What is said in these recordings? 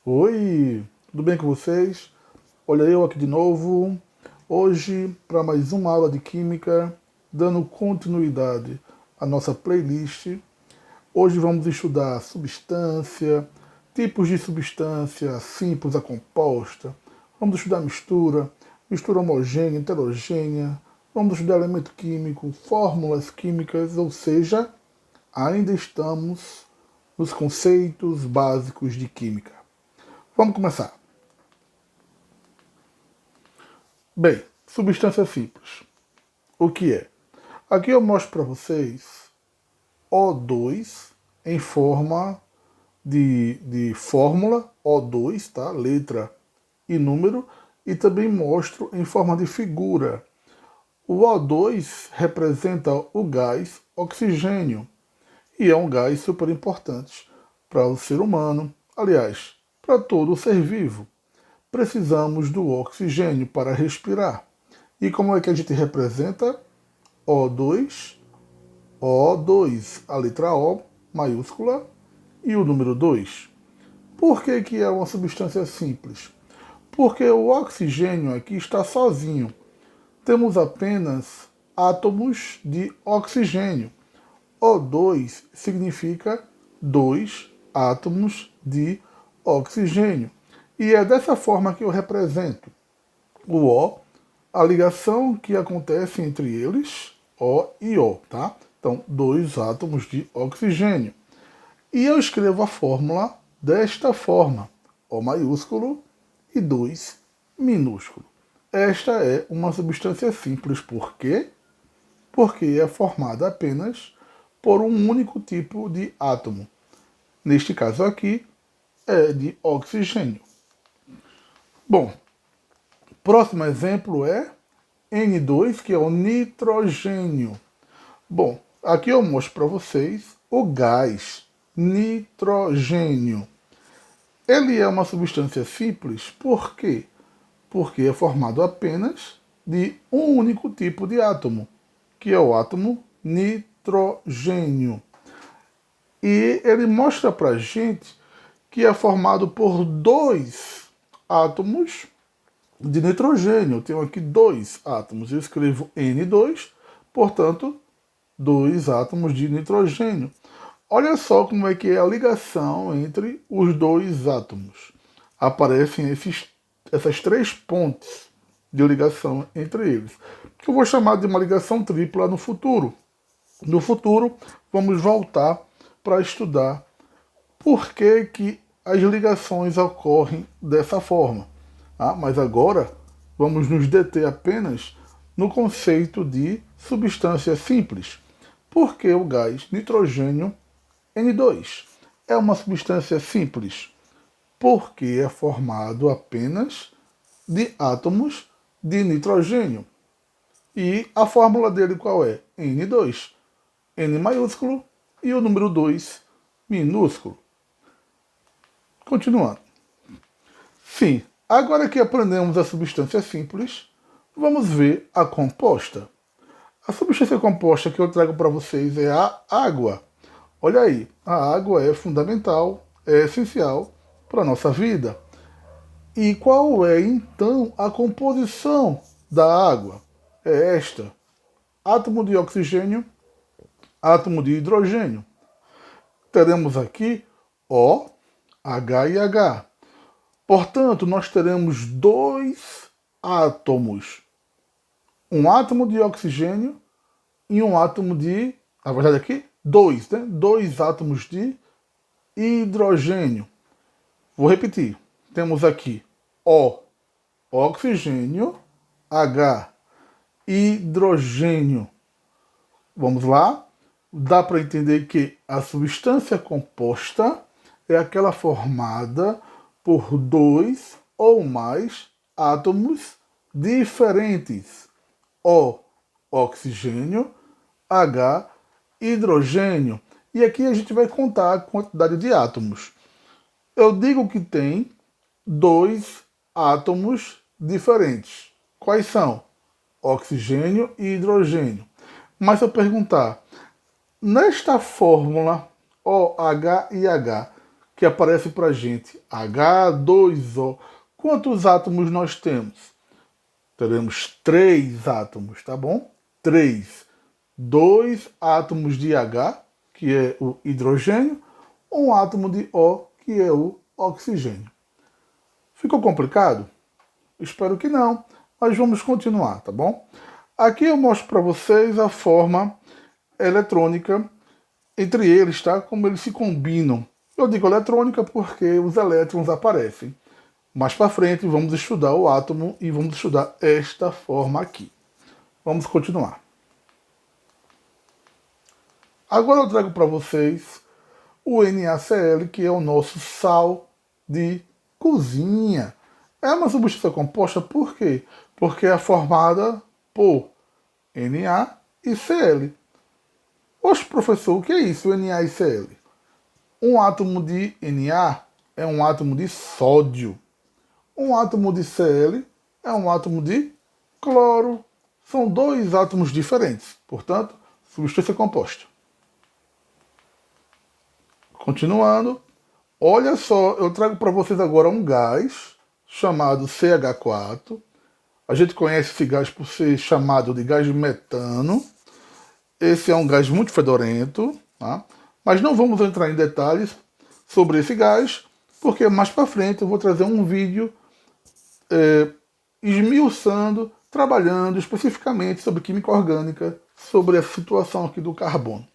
Oi, tudo bem com vocês? Olha eu aqui de novo, hoje para mais uma aula de Química, dando continuidade à nossa playlist. Hoje vamos estudar substância, tipos de substância simples a composta, vamos estudar mistura, mistura homogênea, heterogênea, vamos estudar elemento químico, fórmulas químicas, ou seja, ainda estamos nos conceitos básicos de química. Vamos começar. Bem, substância simples. O que é? Aqui eu mostro para vocês O2 em forma de fórmula, O2, tá? Letra e número, e também mostro em forma de figura. O O2 representa o gás oxigênio e é um gás super importante para o ser humano, aliás, para todo ser vivo. Precisamos do oxigênio para respirar. E como é que a gente representa? O2, O2, a letra O maiúscula e o número 2. Por que é uma substância simples? Porque o oxigênio aqui está sozinho. Temos apenas átomos de oxigênio. O2 significa dois átomos de oxigênio. E é dessa forma que eu represento o O, a ligação que acontece entre eles, O e O, tá? Então, dois átomos de oxigênio. E eu escrevo a fórmula desta forma, O maiúsculo e 2 minúsculo. Esta é uma substância simples, por quê? Porque é formada apenas por um único tipo de átomo. Neste caso aqui, é de oxigênio. Bom, próximo exemplo é N2, que é o nitrogênio. Bom, aqui eu mostro para vocês o gás nitrogênio. Ele é uma substância simples, por quê? Porque é formado apenas de um único tipo de átomo, que é o átomo nitrogênio. E ele mostra para a gente que é formado por dois átomos de nitrogênio. Eu tenho aqui dois átomos. Eu escrevo N2, portanto, dois átomos de nitrogênio. Olha só como é que é a ligação entre os dois átomos. Aparecem essas três pontes de ligação entre eles, que eu vou chamar de uma ligação tripla no futuro. No futuro, vamos voltar para estudar por que as ligações ocorrem dessa forma. Mas agora vamos nos deter apenas no conceito de substância simples. Por que o gás nitrogênio N2 é uma substância simples? Porque é formado apenas de átomos de nitrogênio. E a fórmula dele qual é? N2. N maiúsculo e o número 2 minúsculo. Continuando. Sim, agora que aprendemos a substância simples, vamos ver a composta. A substância composta que eu trago para vocês é a água. Olha aí, a água é fundamental, é essencial para a nossa vida. E qual é então a composição da água? É esta: átomo de oxigênio, átomo de hidrogênio. Teremos aqui O, H e H. Portanto, nós teremos dois átomos. Um átomo de oxigênio e um átomo de... Na verdade aqui, dois, né? Dois átomos de hidrogênio. Vou repetir. Temos aqui O, oxigênio, H, hidrogênio. Vamos lá? Dá para entender que a substância composta é aquela formada por dois ou mais átomos diferentes. O, oxigênio, H, hidrogênio. E aqui a gente vai contar a quantidade de átomos. Eu digo que tem dois átomos diferentes. Quais são? Oxigênio e hidrogênio. Mas se eu perguntar, nesta fórmula OH e H, que aparece para a gente H2O. Quantos átomos nós temos? Teremos 3 átomos, tá bom? 3. 2 átomos de H, que é o hidrogênio, um átomo de O, que é o oxigênio. Ficou complicado? Espero que não, mas vamos continuar, tá bom? Aqui eu mostro para vocês a forma eletrônica entre eles, tá? Como eles se combinam. Eu digo eletrônica porque os elétrons aparecem. Mais para frente vamos estudar o átomo e vamos estudar esta forma aqui. Vamos continuar. Agora eu trago para vocês o NaCl, que é o nosso sal de cozinha. É uma substância composta por quê? Porque é formada por Na e Cl. Oxe, professor, o que é isso, Na e Cl? Um átomo de Na é um átomo de sódio. Um átomo de Cl é um átomo de cloro. São 2 átomos diferentes, portanto, substância composta. Continuando, olha só, eu trago para vocês agora um gás chamado CH4. A gente conhece esse gás por ser chamado de gás metano. Esse é um gás muito fedorento, tá? Mas não vamos entrar em detalhes sobre esse gás, porque mais para frente eu vou trazer um vídeo esmiuçando, trabalhando especificamente sobre química orgânica, sobre a situação aqui do carbono.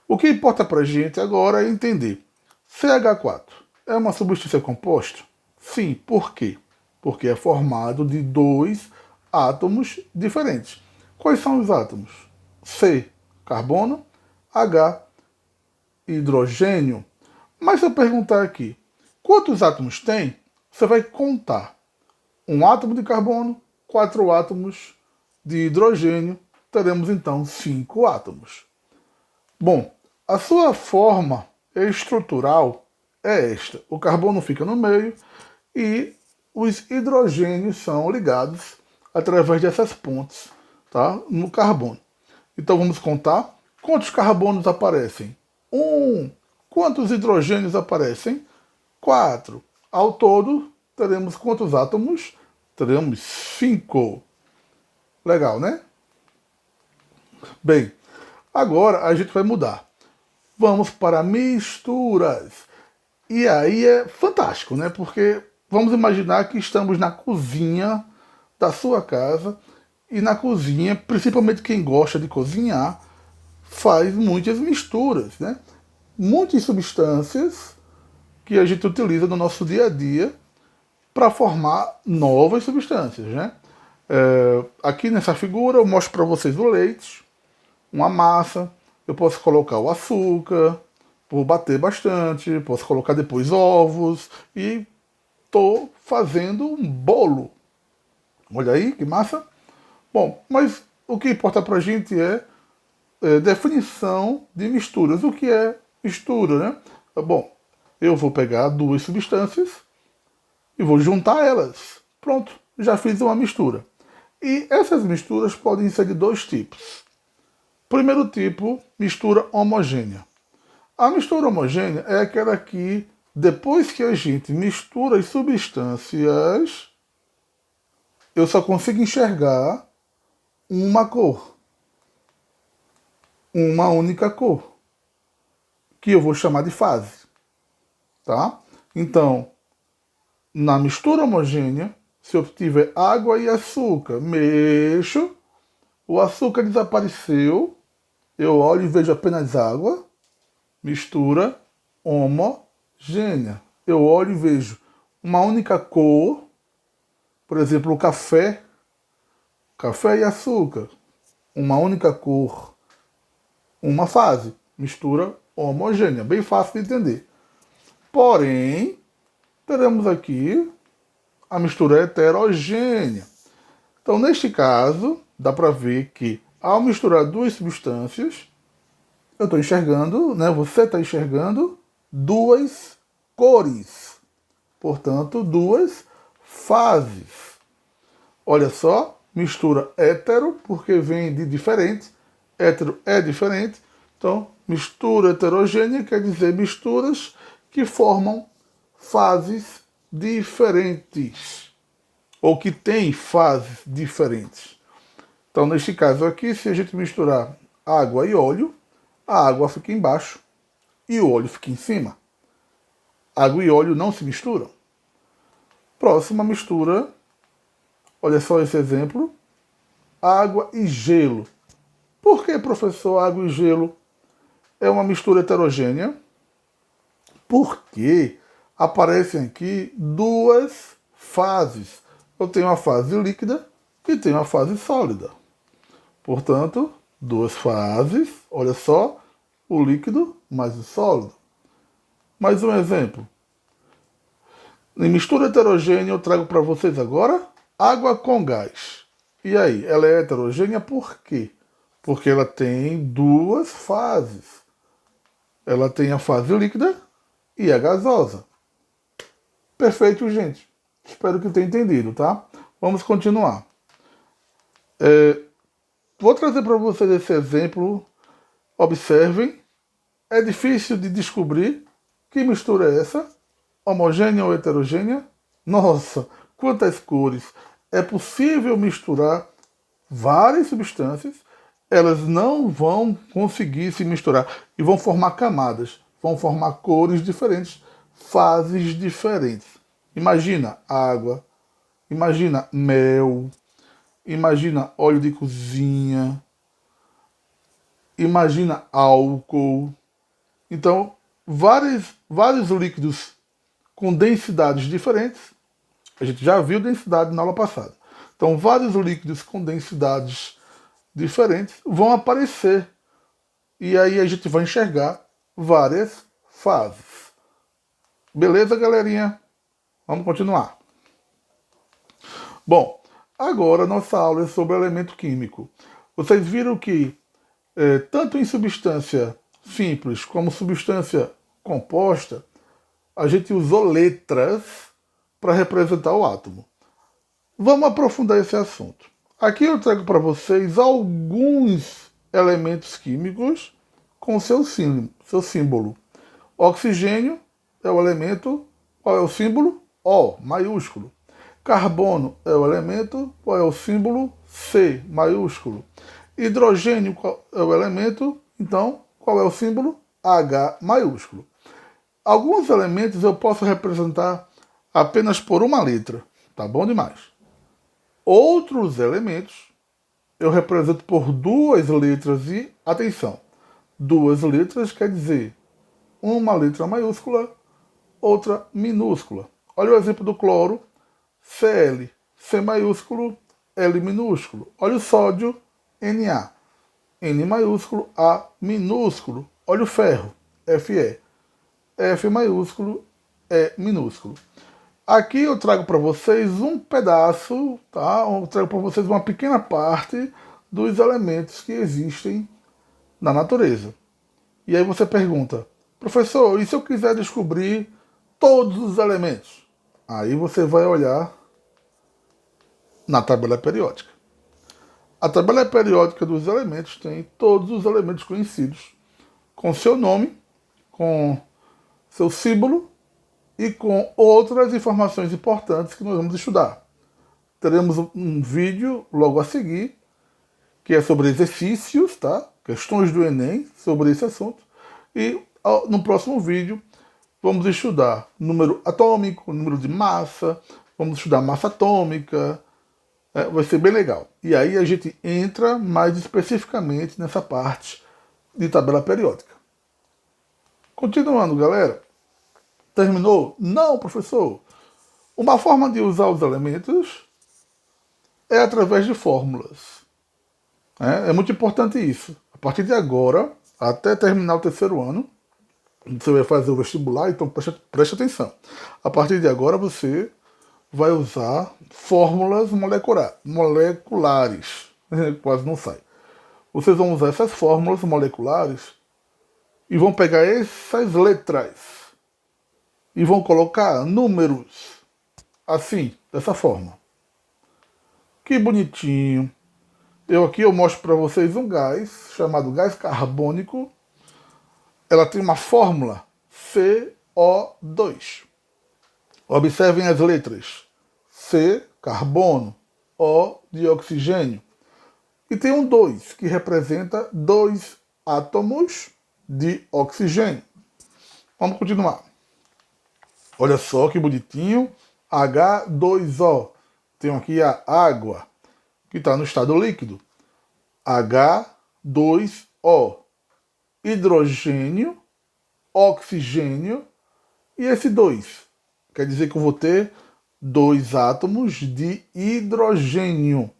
O que importa para a gente agora é entender. CH4 é uma substância composta? Sim. Por quê? Porque é formado de 2 átomos diferentes. Quais são os átomos? C, carbono, H, hidrogênio. Mas se eu perguntar aqui, quantos átomos tem? Você vai contar. Um átomo de carbono, 4 átomos de hidrogênio, teremos então 5 átomos. Bom, a sua forma estrutural é esta. O carbono fica no meio e os hidrogênios são ligados através dessas pontes, tá? No carbono. Então vamos contar quantos carbonos aparecem. 1. Quantos hidrogênios aparecem? 4. Ao todo, teremos quantos átomos? Teremos 5. Legal, né? Bem, agora a gente vai mudar. Vamos para misturas. E aí é fantástico, né? Porque vamos imaginar que estamos na cozinha da sua casa e na cozinha, principalmente quem gosta de cozinhar, faz muitas misturas, né? Muitas substâncias que a gente utiliza no nosso dia a dia para formar novas substâncias, né? Aqui nessa figura eu mostro para vocês o leite, uma massa, eu posso colocar o açúcar, vou bater bastante, posso colocar depois ovos e estou fazendo um bolo. Olha aí que massa! Bom, mas o que importa para a gente é definição de misturas. O que é mistura, né? Bom, eu vou pegar 2 substâncias e vou juntar elas. Pronto, já fiz uma mistura. E essas misturas podem ser de 2 tipos. Primeiro tipo, mistura homogênea. A mistura homogênea é aquela que, depois que a gente mistura as substâncias, eu só consigo enxergar uma cor. Uma única cor. Que eu vou chamar de fase. Tá? Então, na mistura homogênea, se eu tiver água e açúcar, mexo, o açúcar desapareceu, eu olho e vejo apenas água, mistura homogênea. Eu olho e vejo uma única cor, por exemplo, o café e açúcar, uma única cor, uma fase, mistura homogênea, bem fácil de entender. Porém, teremos aqui a mistura heterogênea. Então, neste caso, dá para ver que ao misturar 2 substâncias, eu estou enxergando, né? Você está enxergando 2 cores. Portanto, 2 fases. Olha só, mistura hétero, porque vem de diferente. Hétero é diferente. Então, mistura heterogênea quer dizer misturas que formam fases diferentes, ou que têm fases diferentes. Então, neste caso aqui, se a gente misturar água e óleo, a água fica embaixo e o óleo fica em cima. Água e óleo não se misturam. Próxima mistura, olha só esse exemplo, água e gelo. Por que, professor, água e gelo é uma mistura heterogênea? Porque aparecem aqui duas fases. Eu tenho a fase líquida e tenho a fase sólida. Portanto, duas fases, olha só, o líquido mais o sólido. Mais um exemplo. Em mistura heterogênea eu trago para vocês agora água com gás. E aí, ela é heterogênea por quê? Porque ela tem duas fases. Ela tem a fase líquida e a gasosa. Perfeito, gente. Espero que tenha entendido, tá? Vamos continuar. Vou trazer para vocês esse exemplo. Observem. É difícil de descobrir que mistura é essa? Homogênea ou heterogênea? Nossa, quantas cores! É possível misturar várias substâncias, elas não vão conseguir se misturar e vão formar camadas, vão formar cores diferentes, fases diferentes. Imagina água, imagina mel, imagina óleo de cozinha, imagina álcool. Então, vários líquidos com densidades diferentes. A gente já viu densidade na aula passada. Então, vários líquidos com densidades diferentes vão aparecer. E aí a gente vai enxergar várias fases. Beleza, galerinha? Vamos continuar. Bom, agora nossa aula é sobre elemento químico. Vocês viram que tanto em substância simples como substância composta, a gente usou letras para representar o átomo. Vamos aprofundar esse assunto. Aqui eu trago para vocês alguns elementos químicos com seu símbolo. Oxigênio é o elemento, qual é o símbolo? O, maiúsculo. Carbono é o elemento, qual é o símbolo? C, maiúsculo. Hidrogênio qual é o elemento, então, qual é o símbolo? H, maiúsculo. Alguns elementos eu posso representar apenas por uma letra, tá bom demais. Outros elementos eu represento por duas letras e, atenção, duas letras quer dizer uma letra maiúscula, outra minúscula. Olha o exemplo do cloro, Cl, C maiúsculo, L minúsculo. Olha o sódio, Na, N maiúsculo, A minúsculo. Olha o ferro, Fe, F maiúsculo, E minúsculo. Aqui eu trago para vocês um pedaço, tá? Eu trago para vocês uma pequena parte dos elementos que existem na natureza. E aí você pergunta, professor, e se eu quiser descobrir todos os elementos? Aí você vai olhar na tabela periódica. A tabela periódica dos elementos tem todos os elementos conhecidos, com seu nome, com seu símbolo e com outras informações importantes que nós vamos estudar. Teremos um vídeo logo a seguir, que é sobre exercícios, tá? Questões do Enem sobre esse assunto. E no próximo vídeo vamos estudar número atômico, número de massa, vamos estudar massa atômica, vai ser bem legal. E aí a gente entra mais especificamente nessa parte de tabela periódica. Continuando, galera. Terminou? Não, professor. Uma forma de usar os elementos é através de fórmulas. É muito importante isso. A partir de agora, até terminar o terceiro ano, você vai fazer o vestibular, então preste atenção. A partir de agora você vai usar fórmulas moleculares. Quase não sai. Vocês vão usar essas fórmulas moleculares e vão pegar essas letras e vão colocar números assim, dessa forma. Que bonitinho. Aqui eu mostro para vocês um gás chamado gás carbônico. Ela tem uma fórmula O2. Observem as letras. C, carbono, O de oxigênio. E tem um 2, que representa 2 átomos de oxigênio. Vamos continuar. Olha só que bonitinho. H2O. Tem aqui a água, que está no estado líquido. H2O. Hidrogênio, oxigênio e esse 2. Quer dizer que eu vou ter 2 átomos de hidrogênio.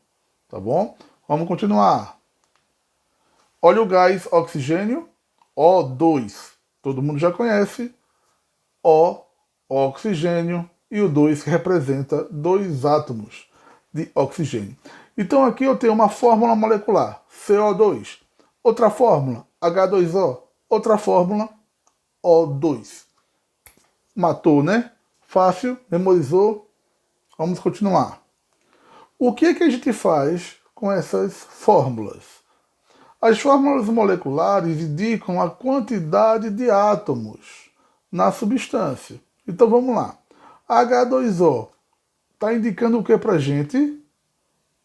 Tá bom? Vamos continuar. Olha o gás oxigênio, O2. Todo mundo já conhece. O, oxigênio, e o 2 que representa 2 átomos de oxigênio. Então aqui eu tenho uma fórmula molecular, CO2. Outra fórmula, H2O. Outra fórmula, O2. Matou, né? Fácil, memorizou. Vamos continuar. O que é que a gente faz com essas fórmulas? As fórmulas moleculares indicam a quantidade de átomos na substância. Então vamos lá. H2O está indicando o que para a gente?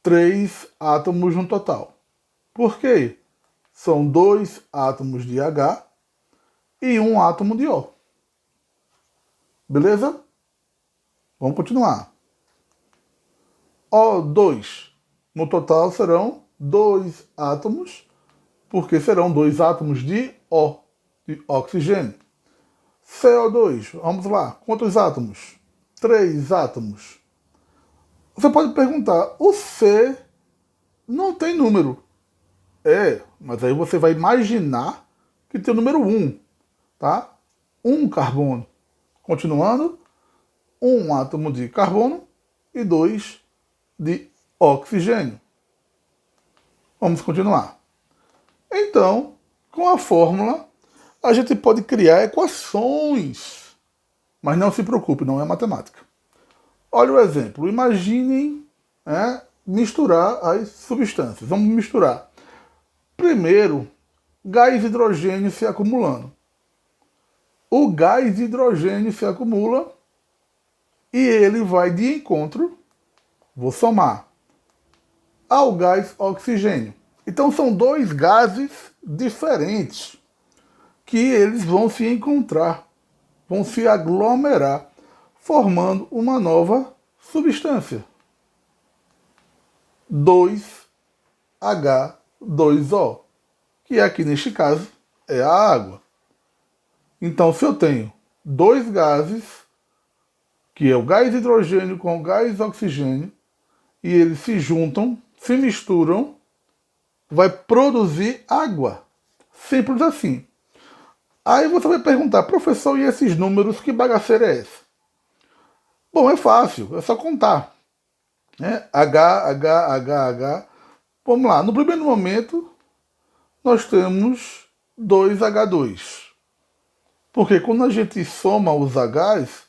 3 átomos no total. Por quê? São 2 átomos de H e 1 átomo de O. Beleza? Vamos continuar. O2. No total serão 2 átomos, porque serão 2 átomos de O, de oxigênio. CO2, vamos lá. Quantos átomos? 3 átomos. Você pode perguntar, o C não tem número. Mas aí você vai imaginar que tem o número 1, tá? 1 carbono. Continuando, 1 átomo de carbono e 2 de oxigênio. Vamos continuar. Então, com a fórmula, a gente pode criar equações. Mas não se preocupe, não é matemática. Olha o exemplo. Imaginem misturar as substâncias. Vamos misturar. Primeiro, gás hidrogênio se acumulando. O gás hidrogênio se acumula e ele vai de encontro, vou somar, ao gás oxigênio. Então são 2 gases diferentes que eles vão se encontrar, vão se aglomerar, formando uma nova substância. 2H2O, que aqui neste caso é a água. Então, se eu tenho 2 gases, que é o gás hidrogênio com o gás oxigênio, e eles se juntam, se misturam, vai produzir água. Simples assim. Aí você vai perguntar, professor, e esses números, que bagaceira é essa? Bom, é fácil, é só contar. H. Vamos lá, no primeiro momento, nós temos 2H2. Porque quando a gente soma os Hs,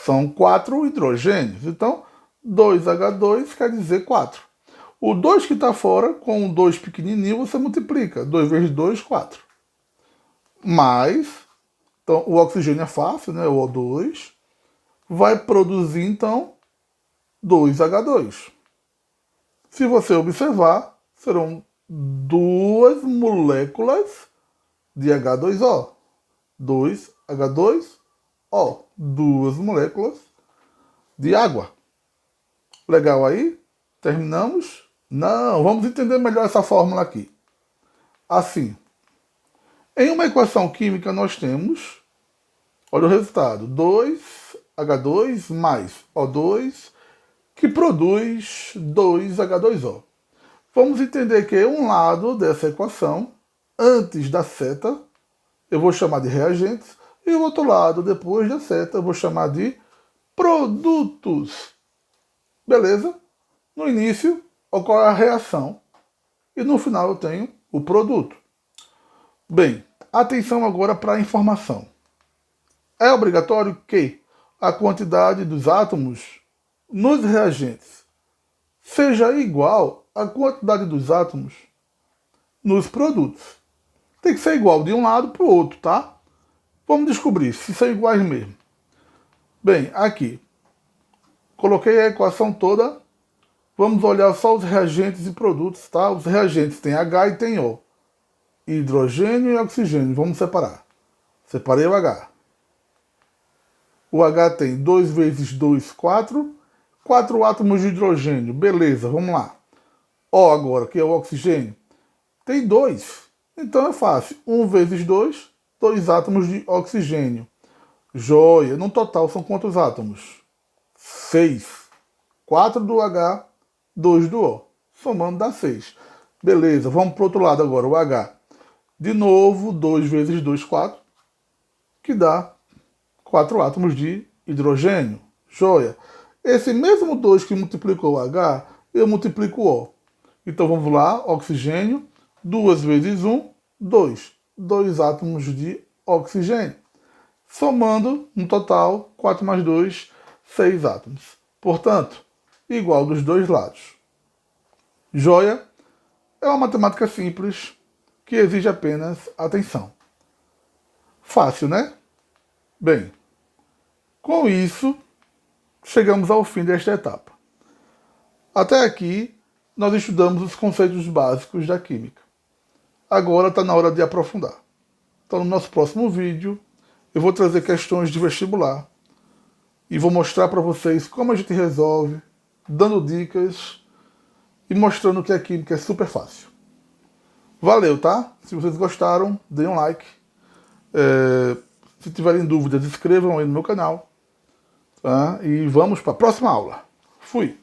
são 4 hidrogênios. Então, 2H2 quer dizer 4. O 2 que está fora, com o 2 pequenininho, você multiplica. 2 vezes 2, 4. Mais, então o oxigênio é fácil, né? O O2 vai produzir, então, 2H2. Se você observar, serão 2 moléculas de H2O. 2H2O. 2 moléculas de água. Legal aí? Terminamos? Não, vamos entender melhor essa fórmula aqui. Assim, em uma equação química nós temos, olha o resultado, 2H2 mais O2, que produz 2H2O. Vamos entender que um lado dessa equação, antes da seta, eu vou chamar de reagentes, e o outro lado, depois da seta, eu vou chamar de produtos. Beleza? No início, ocorre a reação, e no final eu tenho o produto. Bem, atenção agora para a informação. É obrigatório que a quantidade dos átomos nos reagentes seja igual à quantidade dos átomos nos produtos. Tem que ser igual de um lado para o outro, tá? Vamos descobrir se são iguais mesmo. Bem, aqui, coloquei a equação toda. Vamos olhar só os reagentes e produtos, tá? Os reagentes tem H e tem O. Hidrogênio e oxigênio. Vamos separar. Separei o H. O H tem 2 vezes 2, 4. 4 átomos de hidrogênio. Beleza, vamos lá. O agora, que é o oxigênio, tem 2. Então é fácil. 1 vezes 2, 2 átomos de oxigênio. Joia. No total são quantos átomos? 6. 4 do H, 2 do O. Somando dá 6. Beleza, vamos para o outro lado agora, o H. De novo, 2 vezes 2, 4, que dá 4 átomos de hidrogênio. Joia. Esse mesmo 2 que multiplicou o H, eu multiplico o O. Então vamos lá, oxigênio, 2 vezes 1, 2. 2 átomos de oxigênio. Somando, no total, 4 mais 2, 6 átomos. Portanto, igual dos dois lados. Joia? É uma matemática simples que exige apenas atenção. Fácil, né? Bem, com isso, chegamos ao fim desta etapa. Até aqui, nós estudamos os conceitos básicos da química. Agora está na hora de aprofundar. Então, no nosso próximo vídeo, eu vou trazer questões de vestibular e vou mostrar para vocês como a gente resolve, dando dicas e mostrando que a química é super fácil. Valeu, tá? Se vocês gostaram, deem um like. Se tiverem dúvidas, inscrevam aí no meu canal. Tá? E vamos para a próxima aula. Fui!